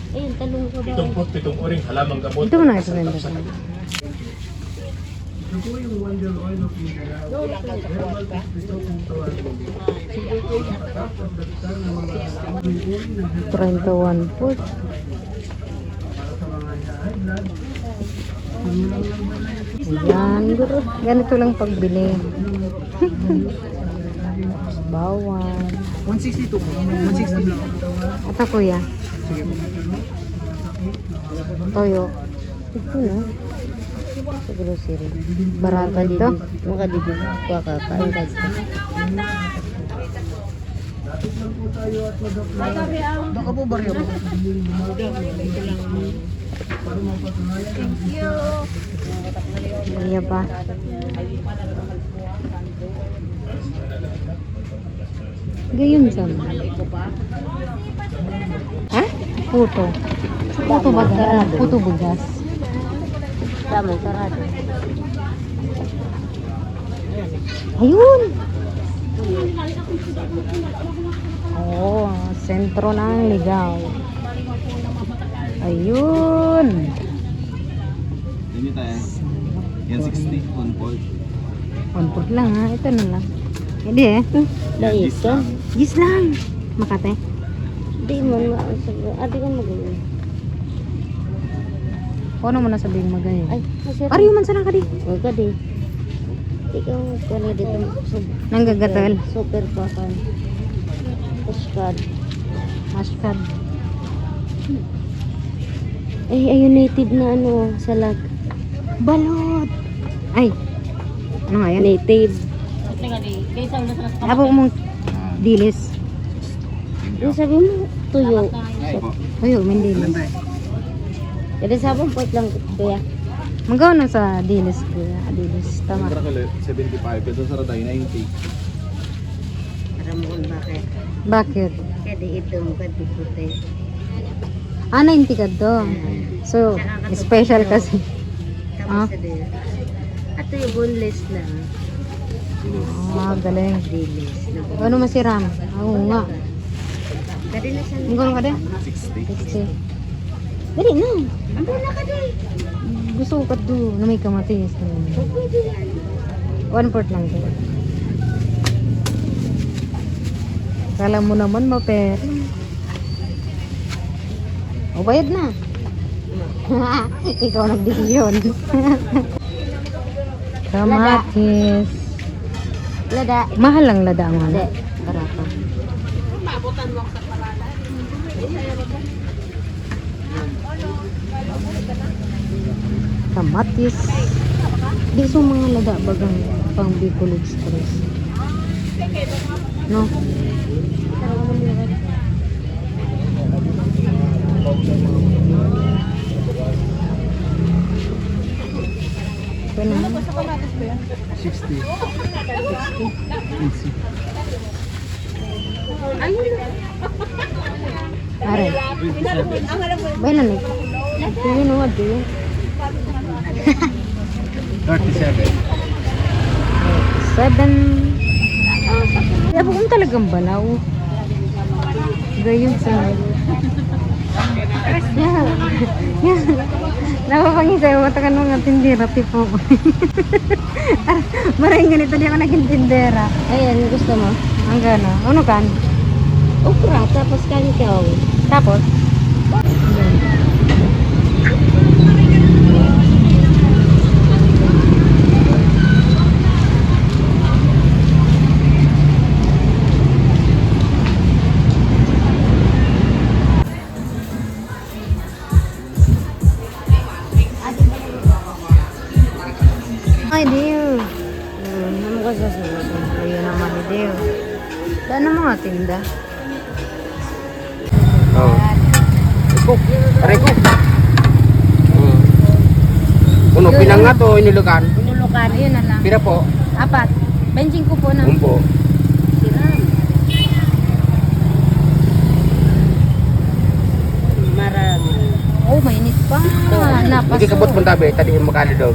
Ayun, talong ko ba? Itong pot, itong uring, halamang gamot. Ito na ito rin. Ito po yung Wonder Oil of Mindanao. Herbal Hospital kung tawagin. Tapos dagdag ng mga uri ng 31 po. para sa mga high blood. Yan, guro. Ganito lang pagbili. Bawang. 162 po. 160 lang. Ito kuya. Sige po. Toyo. Ito na. Sa grocery. Barato ito. Makadibig ko kakain ka. Dapat lang po tayo at mag-apply. Baka po barya po. Para mapatunayan ang Iya pa. Gayon sa. Ha? Puto. Puto ba? Puto bugas. Tama, sarado. Ayun! Oh, sentro ng ligaw. Ayun! Ini tayo. Yan 60 on board. Onpot lang ha. Ito na lang. Hindi eh. Dahil ka? Gis lang. Makate. Di mo nga. Ate ka magaling. Ano mo na sabihin magayon? Ay, masarap. Ariyo man sana ka di. Huwag ka di. Ikaw pala dito. Nanggagatal. Super pakan. Puskad. Maskad. Ay, ayun native na ano, salag. Balot. Ay. Ano nga yan? Native. Abo mong dilis. Yung sabi mo, tuyo. Ay po. Ayo, may dilis. Kada sabon pot lang, kuya. Magawa na sa dilis kuya. Dilis. Tama. Tama. 75. Ito sa Raday 90. Para mo kung bakit. Bakit? Kada ito mo puti. Ah, 90 ka to. So, special kasi. Ah? Tapos sa din. Ato yung boneless lang. Ah, galing. Dilis. Ano masiram? Oo nga. Kada na siya. Ang gano'n ka din? 60. 60. Dali na. Ang na ka din. Gusto ko ka do na may kamatis. Pwede yan. 1/4 lang to. Kala mo naman maper. O, bayad na. Ikaw nagdesisyon. Kamatis. Lada. Mahal lang lada ang ano. Hindi. Barato. Kamatis. Di so mga lada bagang pang Bicol Express. No? Ito na. 60. Are. Bay na nih. Do you know what do you? 37. 7. Kaya po kung talagang balaw. Gayon sa... Napapangin sa'yo, matakan mga tindera, tipo. Maraming ganito, di ako naging tindera. Ayan, gusto mo? Ang gana. Ano kan? Okra, tapos kanikaw. Tapos? Ay, Dio. Ano ka sasagot? Ayun naman, Dio. Saan ang mga tinda? Oh. Cook. Aray cook. Uno, pinangat o inulukan? Pinulukan. Ayun na lang. Pira po. 4. Benching ko po na. Umpo. Siram. Marami. Oh, mainit pa. Hindi Napaso. kabot mo tabi, tadi yung makali daw.